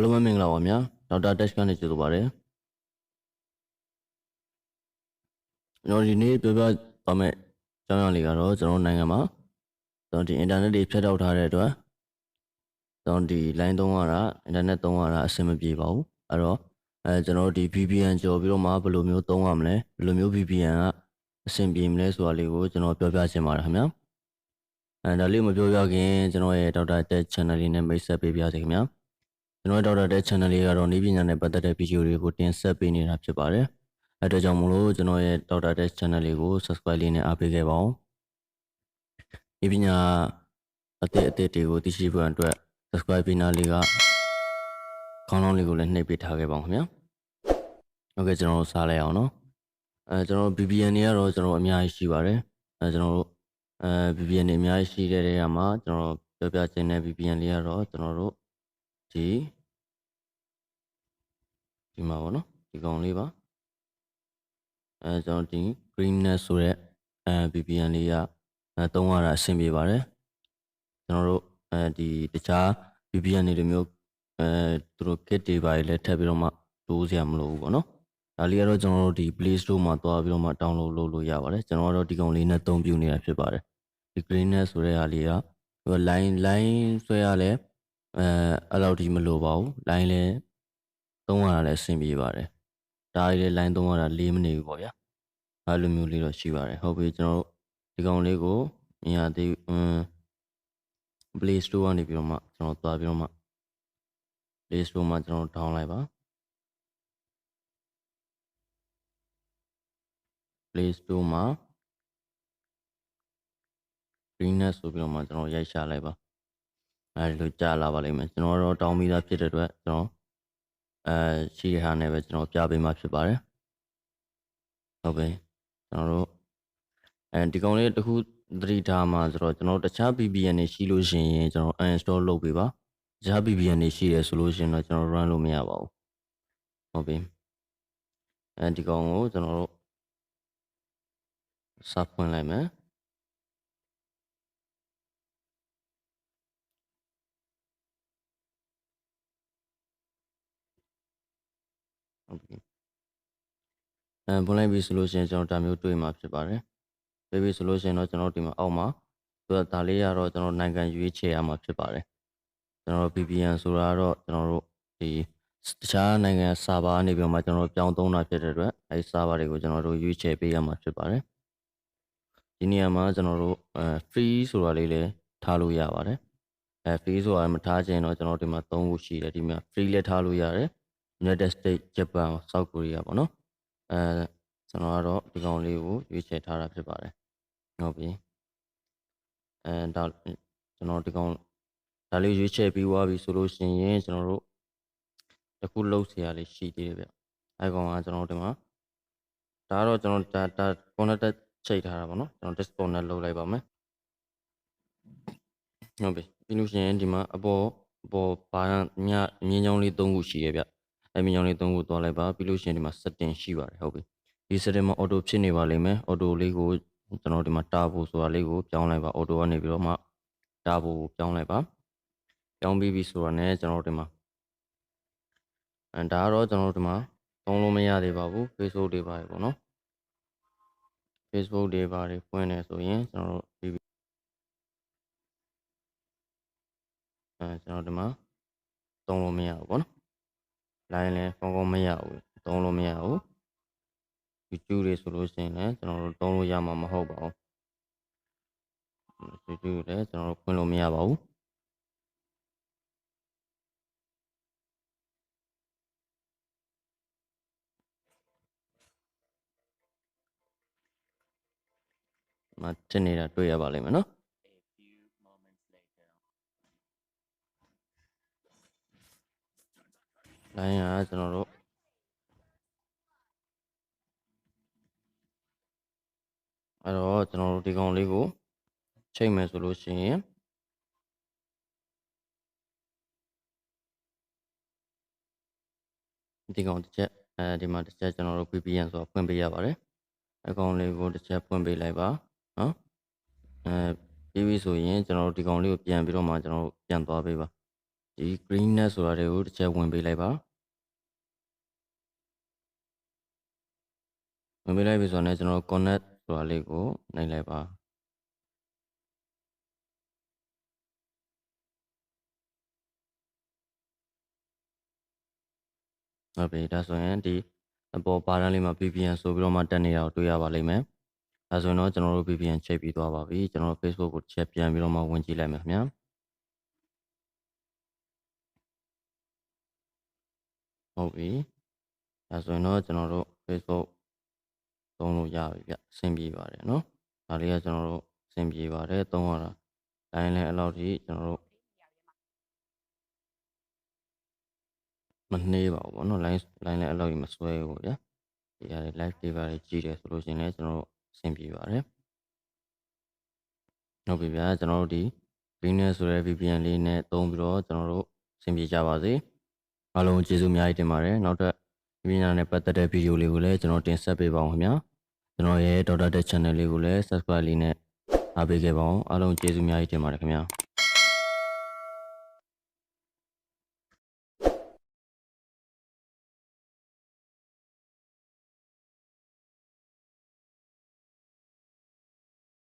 Hello မင်္ဂလာပါဗျာဒေါက်တာတက်ကနေကြိုဆိုပါတယ်ကျွန်တော်ဒီနေ့ပြောပြပါမယ်ကျောင်းရလေးကတော့ကျွန်တော်နိုင်ငံမှာကျွန်တော်ဒီ internet တွေဖြတ်တောက်ထားတဲ့အတွက်ကျွန်တော်ဒီ line သုံးရတာ internet သုံးရတာအဆင်မပြေပါဘူးအဲ့တော့ကျွန်တော်ဒီ VPN ကြော်ပြီးတော့မှဘယ်လိုမျိုးသုံးရမလဲဘယ်လိုမျိုး VPN ကအဆင်ပြေမလဲဆိုတာလေးကိုကျွန်တော်ပြောပြချင်ပါတယ်ခင်ဗျာဒါလေးမပြောပြခင်ကျွန်တော်ရဲ့ဒေါက်တာတက် channel လေးနဲ့မိတ်ဆက်ပေးပါရစေခင်ဗျာကျွန်တော်ဒေါက်တာတက် channel လေးကတော့နည်းပညာနဲ့ပတ်သက်တဲ့ video တွေကိုတင်ဆက်ပေးနေတာဖြစ်ပါတယ်အဲ့ဒါကြောင့်မလို့ကျွန်တော်ရဲ့ဒေါက်တာတက် channel လေးကို subscribe လေးနဲ့အားပေးခဲ့ပါဦးနည်းပညာအသစ်တွေကိုသိရှိဖို့အတွက် subscribe ပေးနာလေးကခေါင်းလောင်းလေးကိုလည်းနှိပ်ပေးထားခဲ့ပါဦးခင်ဗျာဟုတ်ကဲ့ကျွန်တော်စားလိုက်အောင်နော်ကျွန်တော် VPN တွေကတော့ကျွန်တော်အများကြီးရှိပါတယ်ကျွန်တော်တို့VPN တွေအများကြီးရှိတဲ့နေရာမှာကျွန်တော်ပြောပြခြင်းတဲ့ VPN လေးကတော့ကျွန်တော်တို့ဒီမှာပေါ့နော်ဒီကောင်လေးပါကျွန်တော်ဒီ greenness ဆိုတဲ့VPN လေးကသုံးရတာအဆင်ပြေပါတယ်ကျွန်တော်တို့ဒီတခြား VPN တွေလိုမျိုးသူတို့ kit တွေပါလည်းထပ်ပြီးတော့မှတိုးစရာမလိုဘူးပေါ့နော်ဒါလေးကတော့ကျွန်တော်တို့ဒီ Play Store မှာသွားပြီးတော့မှ download လုပ်လို့ရပါတယ်ကျွန်တော်ကတော့ဒီကောင်လေးနဲ့သုံးပြနေတာဖြစ်ပါတယ်ဒီ greenness ဆိုတဲ့ဟာလေးကline ဆွဲရလဲအဲ့လောက်ဒီမလိုပါဘူး line လဲသုံးရတာလည်းအဆင်ပြေပါတယ်ဒါလေး line သုံးရတာ4မိနစ်ဘူးပေါ့ဗျာအဲ့လိုမျိုးလေးတော့ရှိပါတယ်ဟုတ်ပြီကျွန်တော်တို့ဒီကောင်လေးကိုမြင်ရသေးPlay Store ကနေပြီးတော့မှကျွန်တော်သွားပြီးတော့မှ Play Store မှာကျွန်တော် down လိုက်ပါ Play Store မှာ greenness ဆိုပြီးတော့မှကျွန်တော်ရိုက်ရှာလိုက်ပါအဲဒီလိုကြာလာပါလိမ့်မယ်ကျွန်တော်တော့တောင်းပြီးသားဖြစ်တဲ့အတွက်ကျွန်တော်ရှိတဲ့ဟာနဲ့ပဲကျွန်တော်ပြပေးမှဖြစ်ပါတယ်ဟုတ်ပြီကျွန်တော်တို့ဒီကောင်လေးတစ်ခုသတိထားမှာဆိုတော့ကျွန်တော်တခြား VPN တွေရှိလို့ရှိရင်ကျွန်တော် uninstall လုပ်ပေးပါတခြား VPN တွေရှိတယ်ဆိုလို့ရှိရင်တော့ကျွန်တော် run လို့မရပါဘူးဟုတ်ပြီဒီကောင်ကိုကျွန်တော်တို့စဖွင့်လိုက်မယ်ဟုတ်ပြီဖွင့်လိုက်ပြီဆိုလို့ရှိရင်ကျွန်တော်ဒါမျိုးတွေ့မှာဖြစ်ပါတယ်တွေ့ပြီဆိုလို့ရှိရင်တော့ကျွန်တော်ဒီမှာအောက်မှာသူကဒါလေးရတော့ကျွန်တော်နိုင်ငံရွေးချယ်ရမှာဖြစ်ပါတယ်ကျွန်တော် VPN ဆိုတာတော့ကျွန်တော်တို့ဒီတခြားနိုင်ငံ server နေပြီးမှကျွန်တော်ပြောင်းသုံးတာဖြစ်တဲ့အတွက်အဲဒီ server တွေကိုကျွန်တော်တို့ရွေးချယ်ပေးရမှာဖြစ်ပါတယ်ဒီနေရာမှာကျွန်တော်တို့free ဆိုတာလေးလည်းထားလို့ရပါတယ်free ဆိုတာမထားခြင်းတော့ကျွန်တော်ဒီမှာ3ခုရှိတယ်ဒီမှာ free လည်းထားလို့ရတယ် United States Japan South Korea ပေါ့နော်ကျွန်တော်ကတော့ဒီကောင်လေးကိုရွေးချယ်ထားတာဖြစ်ပါတယ်ဟုတ်ပြီဒါကျွန်တော်ဒီကောင်ဒါလေးရွေးချယ်ပြီးသွားပြီဆိုလို့ရှိရင်ကျွန်တော်တို့တခုလုံးเสียရလေးရှိသေးတယ်ဗျအဲကောင်ကကျွန်တော်ဒီမှာဒါတော့ကျွန်တော်ဒါ connect ချိန်ထားတာပေါ့နော်ကျွန်တော် disconnect လုပ်လိုက်ပါမယ်ဟုတ်ပြီပြီးလို့ရှိရင်ဒီမှာအပေါ်ဘာမြင်းချောင်းလေး3ခုရှိရဗျအဲမြင်းချောင်းလေး3ခုသွားလိုက်ပါပြီးလို့ရှိရင်ဒီမှာ setting ရှိပါတယ်ဟုတ်ပြီဒီ setting မှာ auto ဖြစ်နေပါလိမ့်မယ် auto လေးကိုကျွန်တော်ဒီမှာ turbo ဆိုတာလေးကိုပြောင်းလိုက်ပါ auto ကနေပြီးတော့မှ turbo ကိုပြောင်းလိုက်ပါပြောင်းပြီးပြီဆိုတာနဲ့ကျွန်တော်ဒီမှာဒါကတော့ကျွန်တော်ဒီမှာသုံးလို့မရသေးပါဘူး Facebook တွေပါတယ်ပေါ့နော် Facebook တွေပါတယ်ဖွင့်နေဆိုရင်ကျွန်တော်တို့ကျွန်တော်ဒီမှာသုံးလို့မရဘူးပေါ့နော် line လည်းကောင်းကောင်းမရဘူးသုံးလို့မရဘူး YouTube တွေဆိုလို့ရှိရင်လည်းကျွန်တော်တို့သုံးလို့ရမှာမဟုတ်ပါဘူး YouTube လည်းကျွန်တော်တို့ဖွင့်လို့မရပါဘူးမတင်နေတာတွေ့ရပါလိမ့်မယ်နော်line ကကျွန်တော်တို့အဲ့တော့ကျွန်တော်တို့ဒီကောင်လေးကိုချိန်မယ်ဆိုလို့ရှိရင်ဒီကောင်တစ်ချက်ဒီမှာတစ်ချက်ကျွန်တော်တို့ VPN ဆိုတော့ဖွင့်ပေးရပါတယ်အကောင်လေးကိုတစ်ချက်ဖွင့်ပေးလိုက်ပါနော်ပြီးပြီဆိုရင်ကျွန်တော်တို့ဒီကောင်လေးကိုပြန်ပြီးတော့မှကျွန်တော်တို့ပြန်သွားပေးပါ ဒီ greenness ဆိုတာတွေကိုတစ်ချက်ဝင်ပေးလိုက်ပါဝင်ပေးလိုက်ပြီဆိုတော့လည်းကျွန်တော် connect ဆိုတာလေးကိုနှိပ်လိုက်ပါဟုတ်ပြီဒါဆိုရင်ဒီအပေါ်ဘာတန်းလေးမှာ VPN ဆိုပြီးတော့မှတက်နေတာကိုတွေ့ရပါလိမ့်မယ်ဒါဆိုရင်တော့ကျွန်တော်တို့ VPN ချိန်ပြီးသွားပါပြီကျွန်တော်တို့ Facebook ကိုတစ်ချက်ပြန်ပြီးတော့မှဝင်ကြည့်လိုက်မယ်ခင်ဗျာဟုတ်ပြီဒါဆိုရင်တော့ကျွန်တော်တို့ Facebook သုံးလို့ရပြီဗျအဆင်ပြေပါတယ်နော်ဒါလေးကကျွန်တော်တို့အဆင်ပြေပါတယ်သုံးရတာတိုင်းလည်းအဲ့လောက်ထိကျွန်တော်တို့မနှေးပါဘူးဗောနော် line လည်းအဲ့လောက်ကြီးမဆွဲဘူးဗျာဒီဟာတွေ live တွေပါကြည့်တယ်ဆိုလို့ရှိရင်လည်းကျွန်တော်တို့အဆင်ပြေပါတယ်ဟုတ်ပြီဗျာကျွန်တော်တို့ဒီ greenness ဆိုတဲ့ VPN လေးနဲ့သုံးပြီးတော့ကျွန်တော်တို့အဆင်ပြေကြပါစေအားလုံးကျေးဇူးအများကြီးတင်ပါတယ်နောက်ထပ်ဒီပညာနဲ့ပတ်သက်တဲ့ဗီဒီယိုလေးကိုလည်းကျွန်တော်တင်ဆက်ပေးပါအောင်ခင်ဗျာကျွန်တော်ရဲ့ Dr. Tech Channel လေးကိုလည်း subscribe လေးနဲ့အားပေးခဲ့ပါအောင်အားလုံးကျေးဇူးအများကြီးတင်ပါတယ်ခင်ဗျာ